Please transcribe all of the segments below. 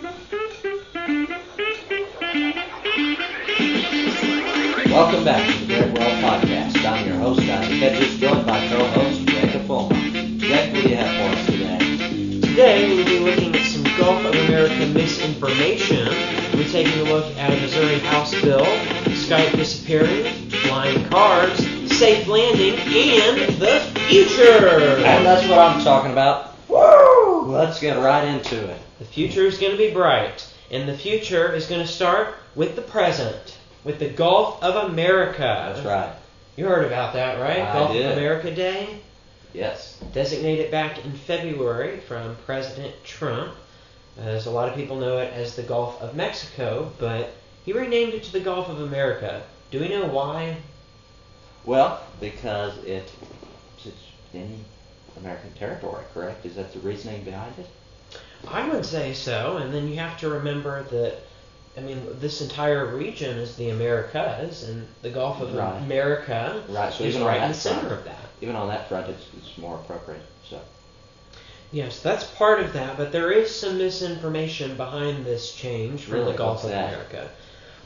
Welcome back to the Great World Podcast. I'm your host, Donnie Hedges, joined by co-host Jacob Fulmer. Jake, what do you have for us today? Today we'll be looking at some Gulf of America misinformation. We'll be taking a look at a Missouri House bill, Skype disappearing, flying cars, safe landing, and the future. And that's what I'm talking about. Woo! Let's get right into it. The future is going to be bright, and the future is going to start with the present, with the Gulf of America. That's right. You heard about that, right? I Gulf did. of America Day? Yes. Designated back in February from President Trump. As a lot of people know it as the Gulf of Mexico, but he renamed it to the Gulf of America. Do we know why? Well, because it's in American territory, correct? Is that the reasoning behind it? I would say so, and then you have to remember that, this entire region is the Americas, and the Gulf of America So is even right on in that the center front, of that. Even on that front, it's more appropriate. So. Yes, that's part of that, but there is some misinformation behind this change from Really? the Gulf What's of that? America.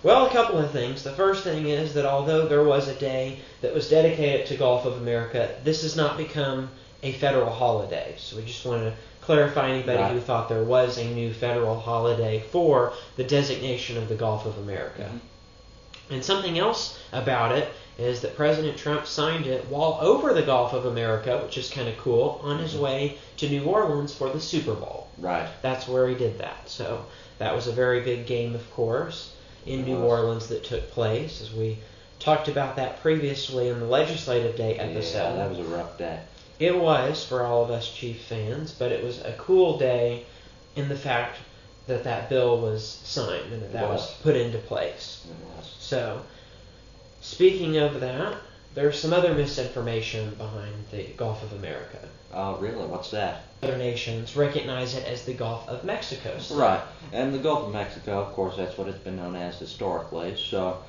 Well, a couple of things. The first thing is that although there was a day that was dedicated to Gulf of America, this has not become a federal holiday. So we just want to clarify anybody who thought there was a new federal holiday for the designation of the Gulf of America. Mm-hmm. And something else about it is that President Trump signed it while over the Gulf of America, which is kind of cool, on his way to New Orleans for the Super Bowl. Right. That's where he did that. So that was a very big game, of course, in New Orleans that took place, as we talked about that previously in the Legislative Day episode. Yeah, that was a rough day. It was for all of us Chief fans, but it was a cool day in the fact that that bill was signed and that was put into place. It was. So, speaking of that, there's some other misinformation behind the Gulf of America. Oh, really? What's that? Other nations recognize it as the Gulf of Mexico. Right. And the Gulf of Mexico, of course, that's what it's been known as historically. So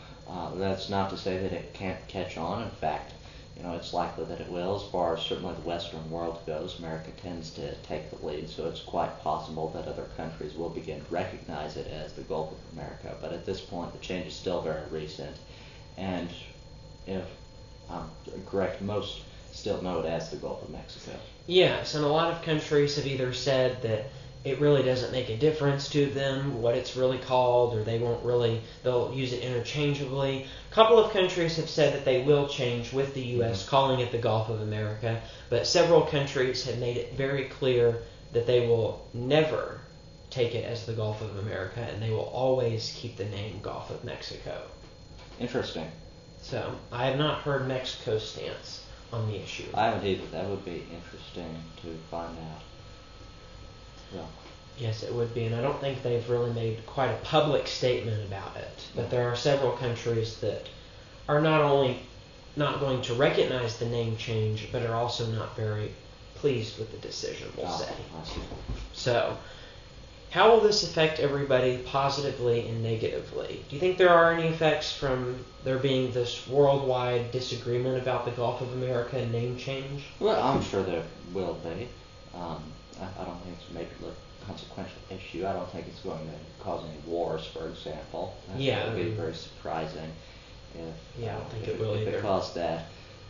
that's not to say that it can't catch on. In fact, it's likely that it will. As far as certainly the Western world goes, America tends to take the lead, so it's quite possible that other countries will begin to recognize it as the Gulf of America. But at this point, the change is still very recent. And if I'm correct, most still know it as the Gulf of Mexico. Yes, and a lot of countries have either said that it really doesn't make a difference to them what it's really called, or they'll use it interchangeably. A couple of countries have said that they will change with the U.S. calling it the Gulf of America, but several countries have made it very clear that they will never take it as the Gulf of America, and they will always keep the name Gulf of Mexico. Interesting. So, I have not heard Mexico's stance on the issue. I haven't either. That would be interesting to find out. Well. Yes, it would be, and I don't think they've really made quite a public statement about it. But there are several countries that are not only not going to recognize the name change, but are also not very pleased with the decision, we'll say. I see. So, how will this affect everybody positively and negatively? Do you think there are any effects from there being this worldwide disagreement about the Gulf of America name change? Well, I'm sure there will be. I don't think it's a major consequential issue. I don't think it's going to cause any wars, for example. That would be very surprising if I don't think it will if either. it caused that.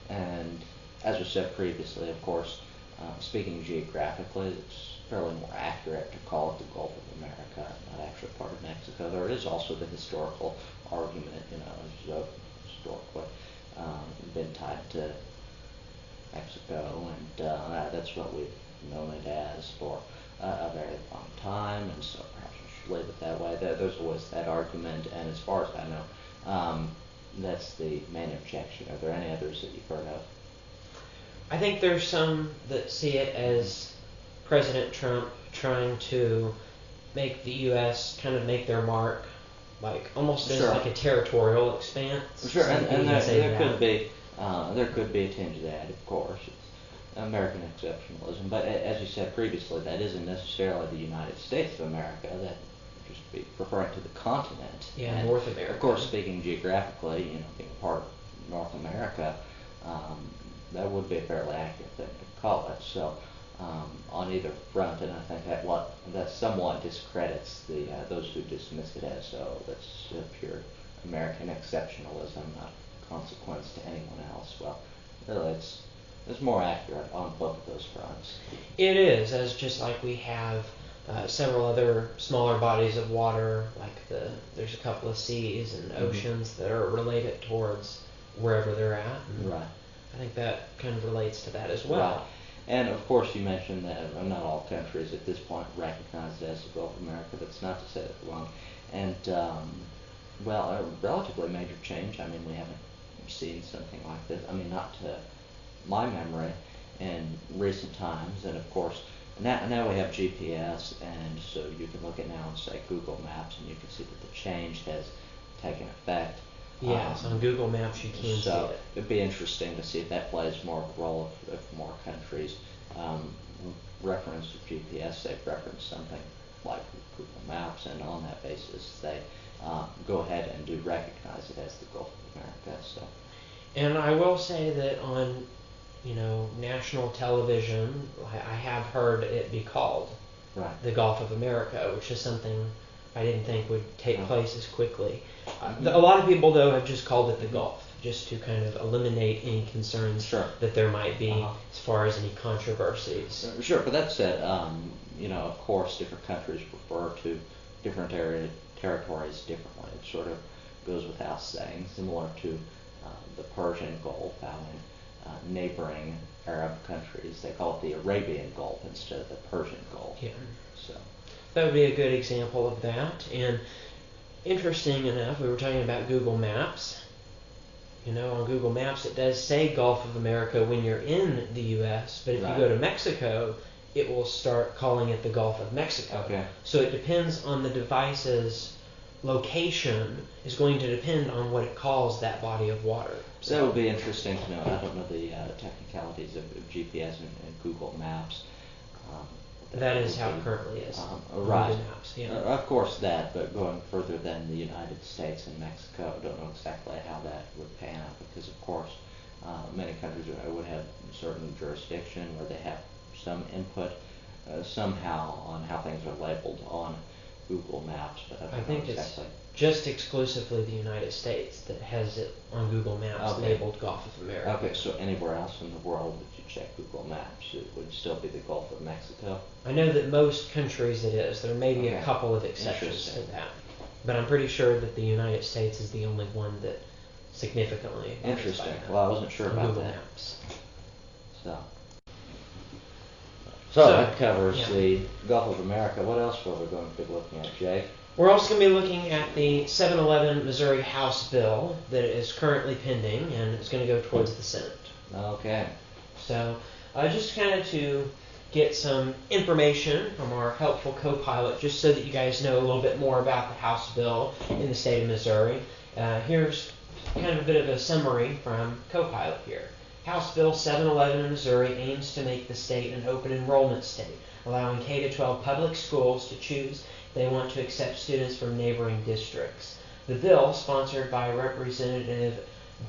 And as was said previously, of course, speaking geographically, it's fairly more accurate to call it the Gulf of America, not actually part of Mexico. There is also the historical argument, as historically been tied to Mexico, and that's what we've known it as for a very long time, and so perhaps we should leave it that way. There's always that argument, and as far as I know, that's the main objection. Are there any others that you've heard of? I think there's some that see it as President Trump trying to make the U.S. kind of make their mark, like almost as like a territorial expanse. Sure, and there could be a tinge of that, of course. It's American exceptionalism, but as you said previously, that isn't necessarily the United States of America. That would just be referring to the continent. Yeah, and North America. Of course, speaking geographically, being part of North America, that would be a fairly accurate thing to call it. So, on either front, and I think that somewhat discredits those who dismiss it as, oh, that's pure American exceptionalism, not consequence to anyone else. Well, really, it's more accurate on both of those fronts. It is, as just like we have several other smaller bodies of water, like there's a couple of seas and oceans that are related towards wherever they're at. And Right. I think that kind of relates to that as well. Right. And of course, you mentioned that not all countries at this point recognize it as the Gulf of America. That's not to say that they're wrong. And well, a relatively major change. I mean, we haven't seen something like this. I mean, not to my memory in recent times. And of course, now we have GPS, and so you can look at now and say Google Maps, and you can see that the change has taken effect. Yes, on Google Maps you can see So it. it'd be interesting to see if that plays more of a role if more countries reference to GPS. They've referenced something like Google Maps, and on that basis they go ahead and do recognize it as the Gulf of America. So. And I will say that on, national television, I have heard it be called Right. the Gulf of America, which is something I didn't think would take Oh. place as quickly. A lot of people, though, have just called it the Gulf, just to kind of eliminate any concerns Sure. that there might be Uh-huh. as far as any controversies. Sure, but that said, of course, different countries refer to different territories differently. It sort of goes without saying, similar to the Persian Gulf, how in neighboring Arab countries they call it the Arabian Gulf instead of the Persian Gulf. Yeah. So. That would be a good example of that. And interesting enough, we were talking about Google Maps. On Google Maps it does say Gulf of America when you're in the U.S., but if Right. you go to Mexico, it will start calling it the Gulf of Mexico. Okay. So it depends on the device's location, is going to depend on what it calls that body of water. So that would be interesting to know. I don't know the technicalities of GPS and Google Maps. That is how it currently is. Right. Google Maps, yeah. Of course that, but going further than the United States and Mexico, I don't know exactly how that would pan out because, of course, many countries would have certain jurisdiction where they have some input somehow on how things are labeled on Google Maps, but I don't I know think exactly. it's just exclusively the United States that has it on Google Maps Okay. labeled Gulf of America. Okay, so anywhere else in the world that you check Google Maps, it would still be the Gulf of Mexico? I know that most countries it is. There may be a Okay. couple of exceptions to Interesting. that. But I'm pretty sure that the United States is the only one that significantly abides by Interesting. that Well, I wasn't sure on about Google that. Maps. So So, that covers yeah. the Gulf of America. What else were we going to be looking at, Jake? We're also going to be looking at the 711 Missouri House bill that is currently pending and it's going to go towards the Senate. Okay. So, just kind of to get some information from our helpful co-pilot, just so that you guys know a little bit more about the House bill in the state of Missouri. Here's kind of a bit of a summary from co-pilot here. House Bill 711 in Missouri aims to make the state an open enrollment state, allowing K-12 public schools to choose if they want to accept students from neighboring districts. The bill, sponsored by Representative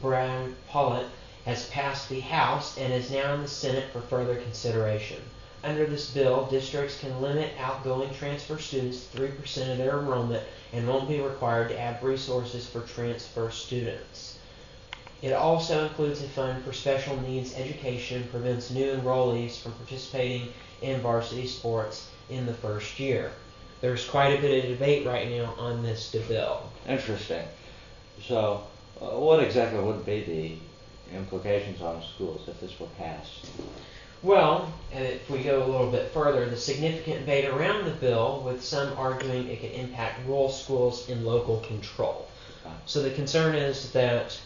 Brown Pollitt, has passed the House and is now in the Senate for further consideration. Under this bill, districts can limit outgoing transfer students to 3% of their enrollment and won't be required to add resources for transfer students. It also includes a fund for special needs education and prevents new enrollees from participating in varsity sports in the first year. There's quite a bit of debate right now on this bill. Interesting. So, what exactly would be the implications on schools if this were passed? Well, and if we go a little bit further, the significant debate around the bill, with some arguing it could impact rural schools in local control. So the concern is that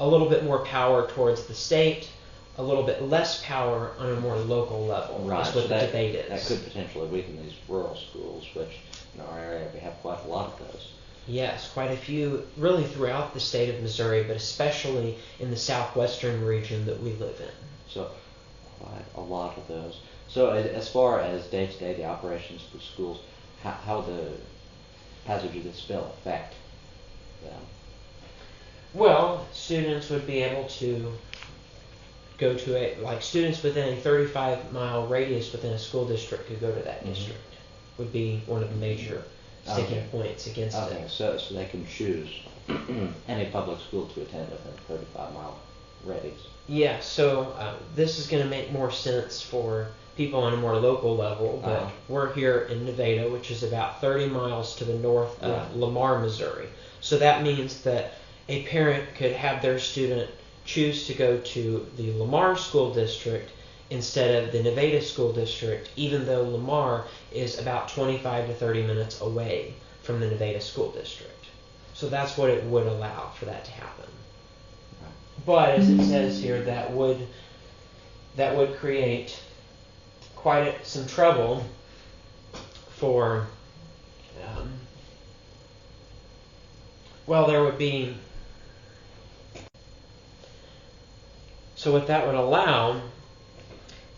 a little bit more power towards the state, a little bit less power on a more local level. Right, That's what so the that, debate is. that could potentially weaken these rural schools, which in our area we have quite a lot of those. Yes, quite a few, really throughout the state of Missouri, but especially in the southwestern region that we live in. So, quite a lot of those. So, as far as day-to-day the operations for schools, how the passage of this bill affect them? Well, students would be able to go to students within a 35-mile radius within a school district could go to that district. Would be one of the major sticking points against Okay, it. so they can choose any public school to attend within a 35-mile radius. Yeah, so this is going to make more sense for people on a more local level, but we're here in Nevada, which is about 30 miles to the north of Lamar, Missouri. So that means that a parent could have their student choose to go to the Lamar school district instead of the Nevada school district, even though Lamar is about 25 to 30 minutes away from the Nevada school district. So that's what it would allow for that to happen. But as it says here, that would create quite some trouble for, there would be, so what that would allow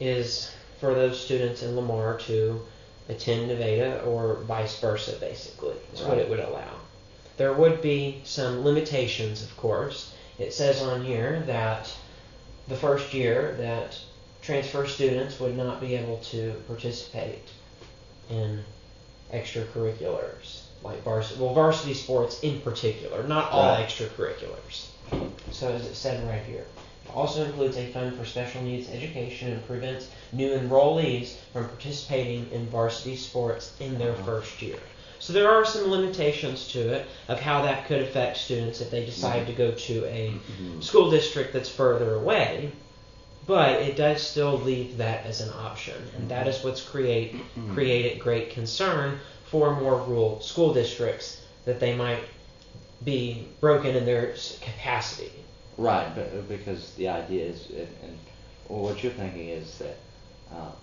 is for those students in Lamar to attend Nevada or vice versa, basically, is what it would allow. There would be some limitations, of course. It says on here that the first year that transfer students would not be able to participate in extracurriculars, like varsity sports in particular, not all extracurriculars. So as it said right here, it also includes a fund for special needs education and prevents new enrollees from participating in varsity sports in their first year. So there are some limitations to it of how that could affect students if they decide to go to a school district that's further away, but it does still leave that as an option, and that is what's created great concern for more rural school districts, that they might be broken in their capacity. Right, but because the idea is, and what you're thinking is that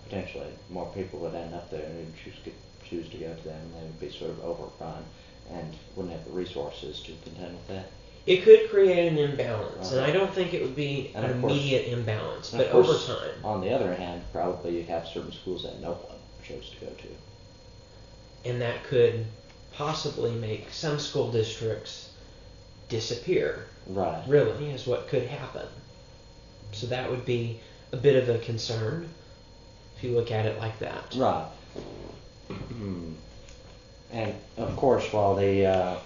potentially more people would end up there and choose to go to them, and they would be sort of overrun and wouldn't have the resources to contend with that. It could create an imbalance, and I don't think it would be an immediate imbalance, but over time. On the other hand, probably you'd have certain schools that no one chose to go to. And that could possibly make some school districts disappear. Right. Really, is what could happen. So that would be a bit of a concern if you look at it like that. Right. And of course, while the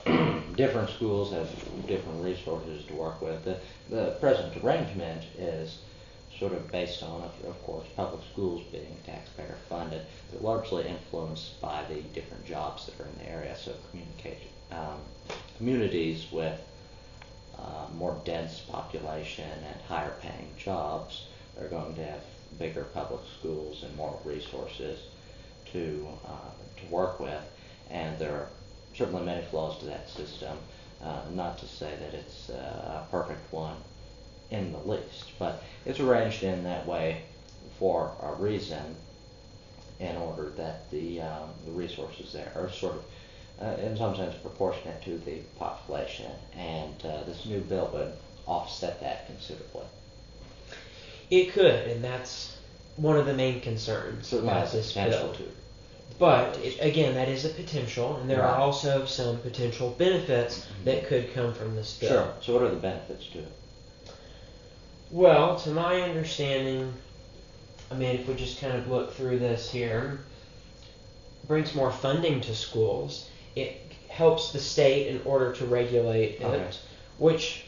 different schools have different resources to work with, the present arrangement is sort of based on, of course, public schools being taxpayer funded. They're largely influenced by the different jobs that are in the area. So communities with more dense population and higher paying jobs are going to have bigger public schools and more resources to work with, and there are certainly many flaws to that system. Not to say that it's a perfect one in the least, but it's arranged in that way for a reason, in order that the resources there are sort of, in some sense, proportionate to the population, and this new bill would offset that considerably. It could, and that's one of the main concerns about this bill. But again, that is a potential, and there are also some potential benefits that could come from this bill. Sure. So what are the benefits to it? Well, to my understanding, if we just kind of look through this here, it brings more funding to schools. It helps the state in order to regulate it, which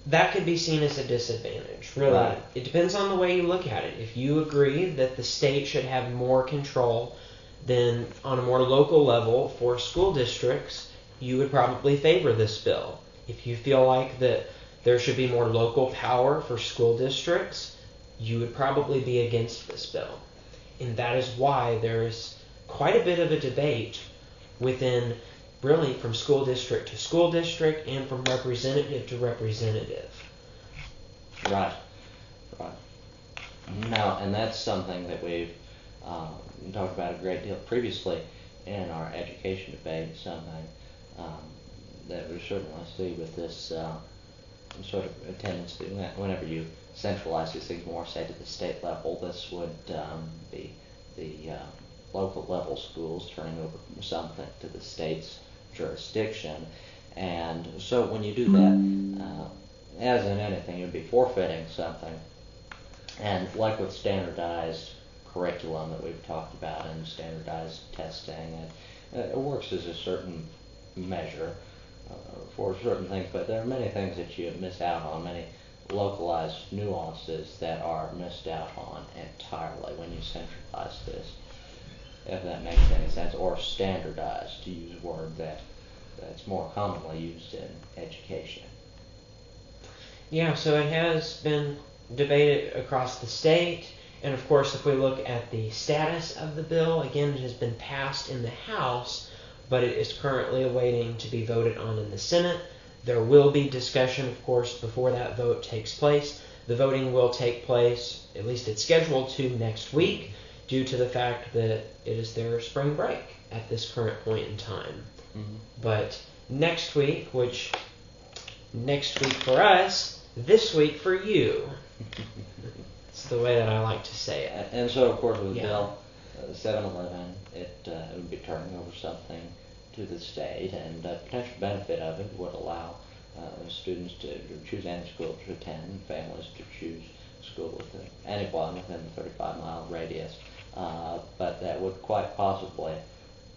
that could be seen as a disadvantage, really. Right. It depends on the way you look at it. If you agree that the state should have more control than on a more local level for school districts, you would probably favor this bill. If you feel like that there should be more local power for school districts, you would probably be against this bill. And that is why there is quite a bit of a debate within, really, from school district to school district and from representative to representative. Right. Now, and that's something that we've talked about a great deal previously in our education debate, something that we certainly see with this sort of a tendency, whenever you centralize these things more, say, to the state level, this would be the local level schools turning over something to the state's jurisdiction. And so when you do that, as in anything, you'd be forfeiting something And like with standardized curriculum that we've talked about and standardized testing, it works as a certain measure for certain things, but there are many things that you miss out on, many localized nuances that are missed out on entirely when you centralize this, if that makes any sense, or standardize, to use a word that's more commonly used in education. Yeah, so it has been debated across the state, and of course, if we look at the status of the bill, again, it has been passed in the House, but it is currently awaiting to be voted on in the Senate. There will be discussion, of course, before that vote takes place. The voting will take place, at least it's scheduled to, next week, due to the fact that it is their spring break at this current point in time. Mm-hmm. But next week for us, this week for you. It's the way that I like to say it. And so, of course, with Yeah. Bill 711, it would be turning over something to the state, and the potential benefit of it would allow students to choose any school to attend, families to choose school within anyone within the 35-mile radius. But that would quite possibly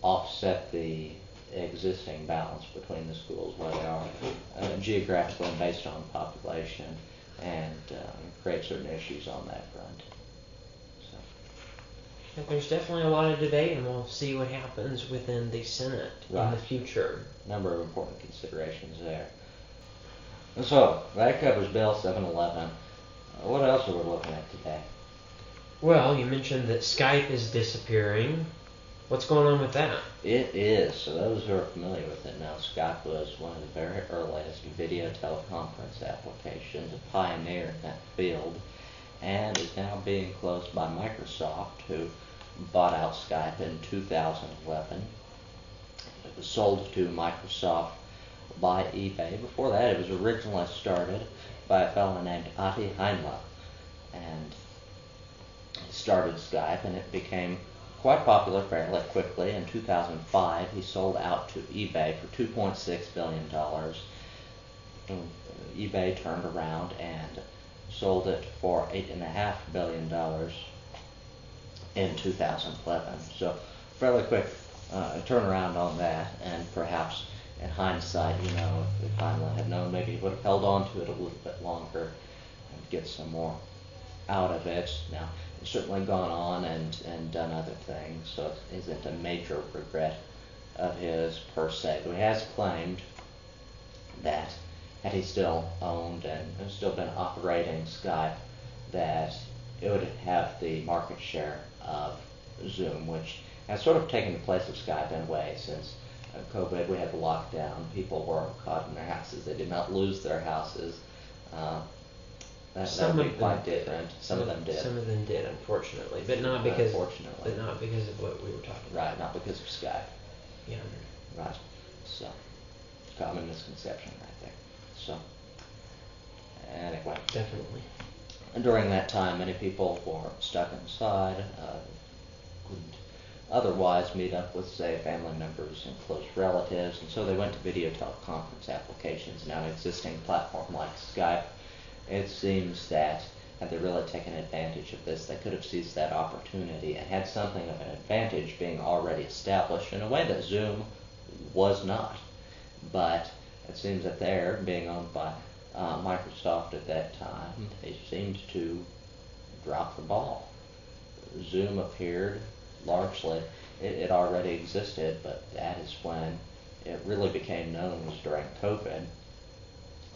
offset the existing balance between the schools where they are geographically and based on population, and create certain issues on that front. So. Yeah, there's definitely a lot of debate, and we'll see what happens within the Senate in Right. the future. A number of important considerations there. And so, that covers Bill 711. What else are we looking at today? Well, you mentioned that Skype is disappearing. What's going on with that? It is. So those who are familiar with it know, Skype was one of the very earliest video teleconference applications, a pioneer in that field, and is now being closed by Microsoft, who bought out Skype in 2011. It was sold to Microsoft by eBay. Before that, it was originally started by a fellow named Ati Heinla, and he started Skype, and it became quite popular fairly quickly. In 2005, he sold out to eBay for $2.6 billion. eBay turned around and sold it for $8.5 billion in 2011. So fairly quick turnaround on that, and perhaps in hindsight, if Heinlein had known, maybe he would have held on to it a little bit longer and get some more out of it. Now, he's certainly gone on and done other things, so it isn't a major regret of his per se. But he has claimed that had he still owned and still been operating Skype, that it would have the market share of Zoom, which has sort of taken the place of Skype in a way. Since COVID, we had the lockdown, people were caught in their houses. They did not lose their houses. That would be quite different. Some of them did. Some of them did, unfortunately, but not because of what we were talking about. Right, not because of Skype. Yeah. Right. So, common misconception right there. So, anyway. Definitely. And during that time, many people were stuck inside, couldn't otherwise meet up with, say, family members and close relatives, and so they went to video teleconference applications. Now, an existing platform like Skype, it seems that had they really taken advantage of this, they could have seized that opportunity and had something of an advantage being already established in a way that Zoom was not. But it seems that they're being owned by Microsoft at that time. They seemed to drop the ball. Zoom appeared largely, it already existed, but that is when it really became known, was during COVID.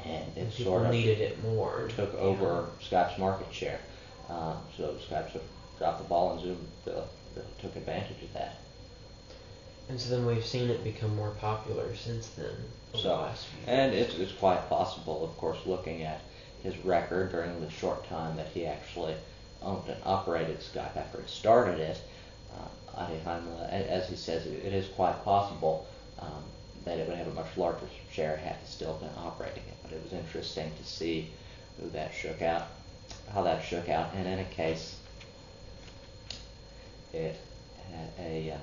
And it people sort of needed it more. Took over Skype's market share. So Skype sort of dropped the ball, and Zoom really took advantage of that. And so then we've seen it become more popular since then. And it's quite possible, of course, looking at his record during the short time that he actually owned and operated Skype after he started it. Ati Heinla, as he says, it is quite possible that it would have a much larger share had he still been operating it. But it was interesting to see how that shook out. And in any case, it had a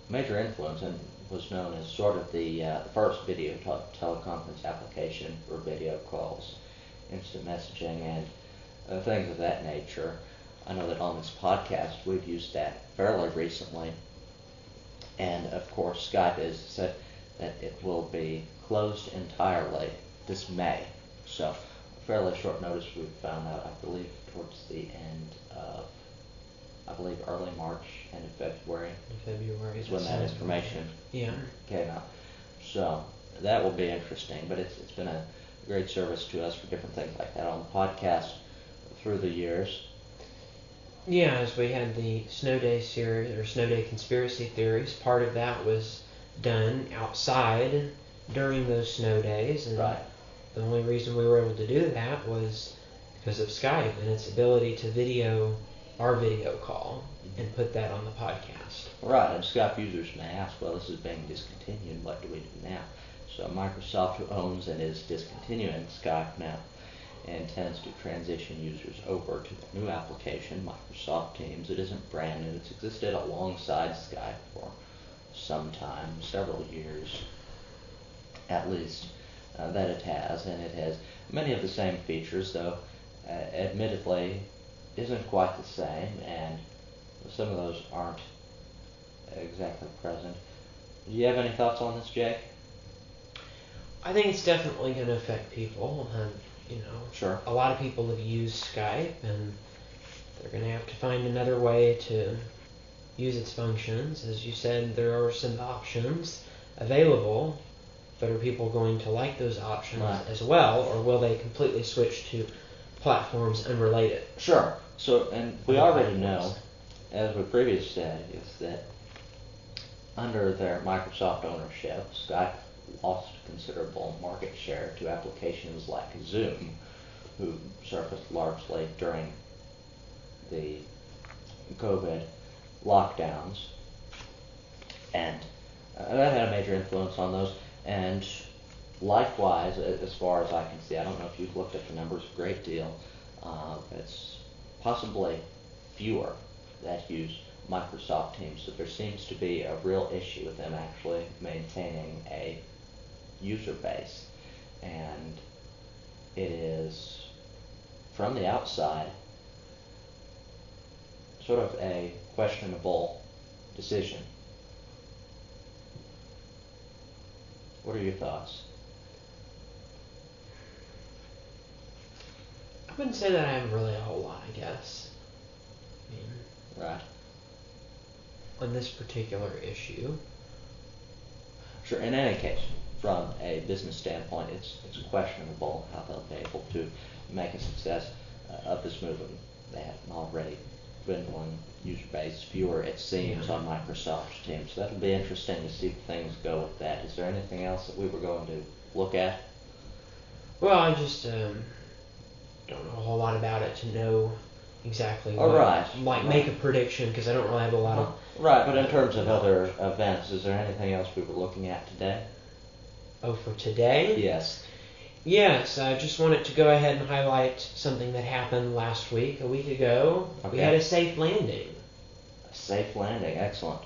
major influence and was known as sort of the first video teleconference application for video calls, instant messaging, and things of that nature. I know that on this podcast we've used that fairly recently. And of course, Skype has said that it will be closed entirely this May. So, fairly short notice. We found out, I believe, towards the end of, early March, end of February. February is when that information came out. So that will be interesting. But it's been a great service to us for different things like that on the podcast through the years. Yeah, as we had the Snow Day series, or Snow Day Conspiracy Theories, part of that was done outside during those snow days. And right. The only reason we were able to do that was because of Skype and its ability to video our video call and put that on the podcast. Right, and Skype users may ask, well, this is being discontinued, what do we do now? So Microsoft, who owns and is discontinuing Skype now, intends to transition users over to the new application, Microsoft Teams. It isn't brand new. It's existed alongside Skype for some time, several years at least, that it has. And it has many of the same features, though admittedly isn't quite the same, and some of those aren't exactly present. Do you have any thoughts on this, Jake? I think it's definitely going to affect people. Sure. A lot of people have used Skype, and they're going to have to find another way to use its functions. As you said, there are some options available, but are people going to like those options as well, or will they completely switch to platforms unrelated? Sure. So, and we already know, as we previously said, is that under their Microsoft ownership, Skype lost considerable market share to applications like Zoom, who surfaced largely during the COVID lockdowns. And that had a major influence on those. And likewise, as far as I can see, I don't know if you've looked at the numbers a great deal, it's possibly fewer that use Microsoft Teams. So there seems to be a real issue with them actually maintaining a user base. And it is, from the outside, sort of a questionable decision. What are your thoughts? I wouldn't say that I have really a whole lot, I guess. Right. On this particular issue. Sure. In any case, from a business standpoint, it's questionable how they'll be able to make a success of this movement. They have already dwindling user base, fewer it seems on Microsoft Teams. So that'll be interesting to see if things go with that. Is there anything else that we were going to look at? Well, I just don't know a whole lot about it to know exactly what. Right. Make a prediction, because I don't really have a lot of. Right, but in terms of other events, is there anything else we were looking at today? Oh, for today? Yes. Yes, I just wanted to go ahead and highlight something that happened last week, a week ago. Okay. We had a safe landing. A safe landing, excellent.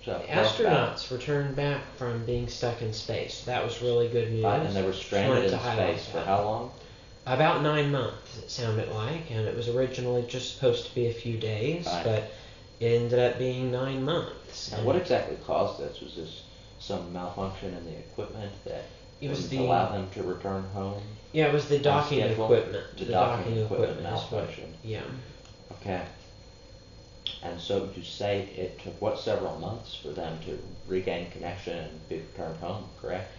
So the astronauts returned back from being stuck in space. That was really good news. Right, and they were stranded in space for how long? About 9 months, it sounded like, and it was originally just supposed to be a few days, but it ended up being 9 months. And what exactly caused this? Was this some malfunction in the equipment that wouldn't allow them to return home? Yeah, it was the docking equipment. The docking equipment malfunction. Yeah. Okay. And so you say it took, several months for them to regain connection and be returned home, correct?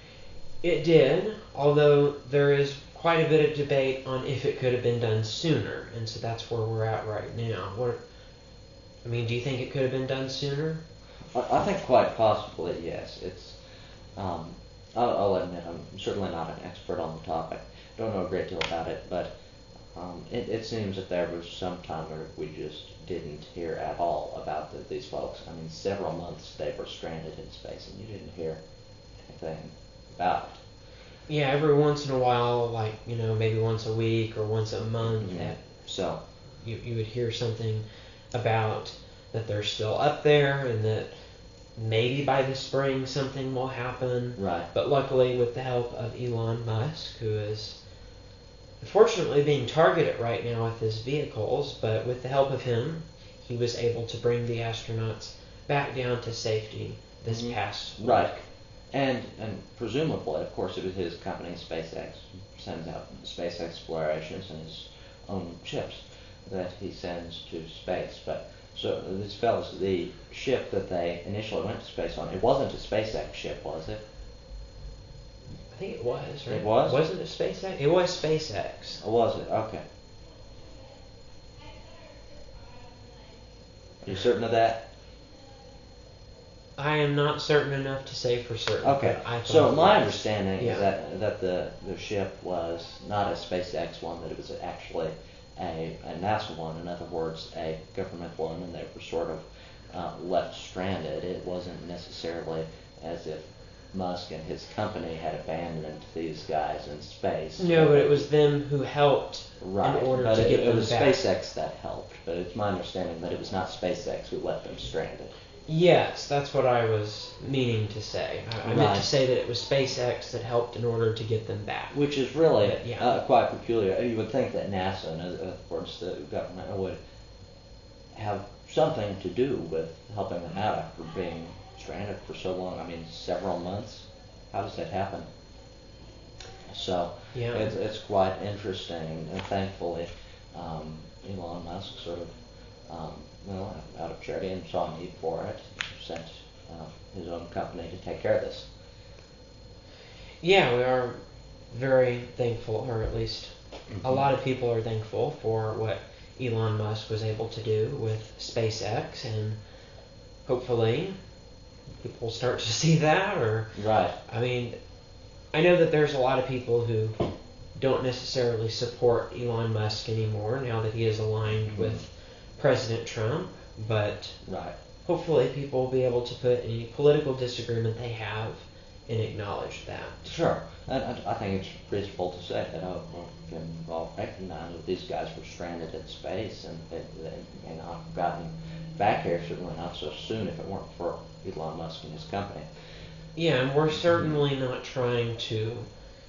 It did, although there is quite a bit of debate on if it could have been done sooner, and so that's where we're at right now. Do you think it could have been done sooner? I think quite possibly, yes. It's, I'll admit, I'm certainly not an expert on the topic. Don't know a great deal about it, but it seems that there was some time where we just didn't hear at all about these folks. Several months they were stranded in space, and you didn't hear anything about it. Yeah, every once in a while, maybe once a week or once a month, so you would hear something about that they're still up there and that maybe by the spring something will happen. Right. But luckily, with the help of Elon Musk, who is unfortunately being targeted right now with his vehicles, but with the help of him, he was able to bring the astronauts back down to safety this past week. Right. And presumably, of course, it was his company, SpaceX, sends out space explorations and his own ships that he sends to space. But so this fellows, the ship that they initially went to space on, it wasn't a SpaceX ship, was it? I think it was, right? It was? Wasn't it SpaceX? It was SpaceX. Or was it? Okay. Are you certain of that? I am not certain enough to say for certain. Okay. But I thought So it my was. understanding Yeah. is that the ship was not a SpaceX one, that it was actually a NASA one. In other words, a government one, and they were sort of left stranded. It wasn't necessarily as if Musk and his company had abandoned these guys in space. No, but it was them who helped Right, in order but to get it them was back. SpaceX that helped. But it's my understanding that it was not SpaceX who left them stranded. Yes, that's what I was meaning to say. I meant Right. to say that it was SpaceX that helped in order to get them back. Which is really But, yeah. quite peculiar. You would think that NASA, and of course the government, would have something to do with helping them out after being stranded for so long. I mean, several months. How does that happen? So Yeah. it's quite interesting, and thankfully, Elon Musk sort of, out of charity and saw a need for it, sent his own company to take care of this. Yeah, we are very thankful, or at least a Mhm. lot of people are thankful for what Elon Musk was able to do with SpaceX, and hopefully people start to see that. Or Right. I mean, I know that there's a lot of people who don't necessarily support Elon Musk anymore now that he is aligned with President Trump, but Right. hopefully people will be able to put any political disagreement they have and acknowledge that. Sure. And I think it's reasonable to say that we can all recognize that these guys were stranded in space and they may not have gotten back here, certainly not so soon if it weren't for Elon Musk and his company. Yeah, and we're certainly not trying to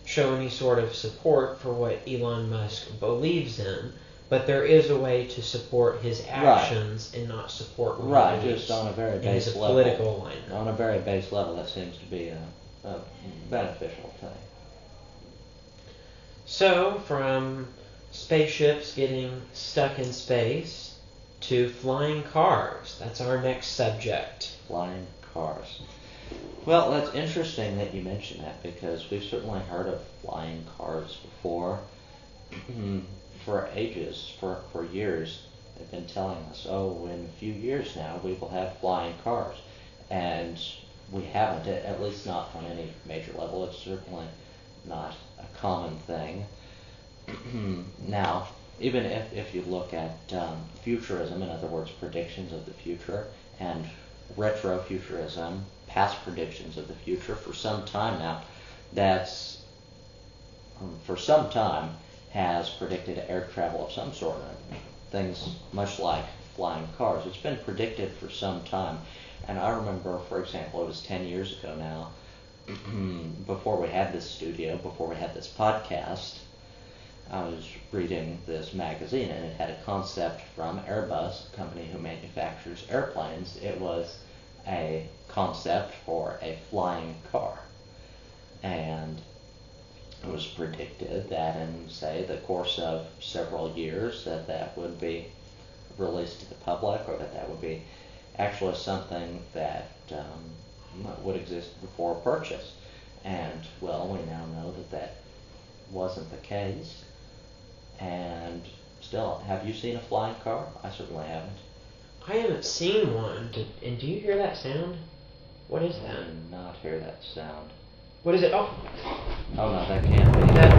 show any sort of support for what Elon Musk believes in, but there is a way to support his actions and not support what Right, he believes just on a very in base his level. political alignment. On a very base level, that seems to be a beneficial thing. So, from spaceships getting stuck in space to flying cars, that's our next subject. Flying cars. Well, that's interesting that you mention that because we've certainly heard of flying cars before. For ages, for years, they've been telling us, oh, in a few years now we will have flying cars. And we haven't, at least not on any major level. It's certainly not a common thing. Now, even if you look at futurism, in other words, predictions of the future, and retrofuturism, past predictions of the future, for some time now, that's for some time has predicted air travel of some sort, things much like flying cars. It's been predicted for some time. And I remember, for example, it was 10 years ago now, before we had this studio, before we had this podcast, I was reading this magazine and it had a concept from Airbus, a company who manufactures airplanes. It was a concept for a flying car. And it was predicted that in, say, the course of several years that would be released to the public, or that would be actually something that would exist before purchase. And, well, we now know that wasn't the case. And still, have you seen a flying car? I certainly haven't. I haven't seen one. And do you hear that sound? What is I that? did not hear that sound. What is it? Oh, Oh no, that can't be. that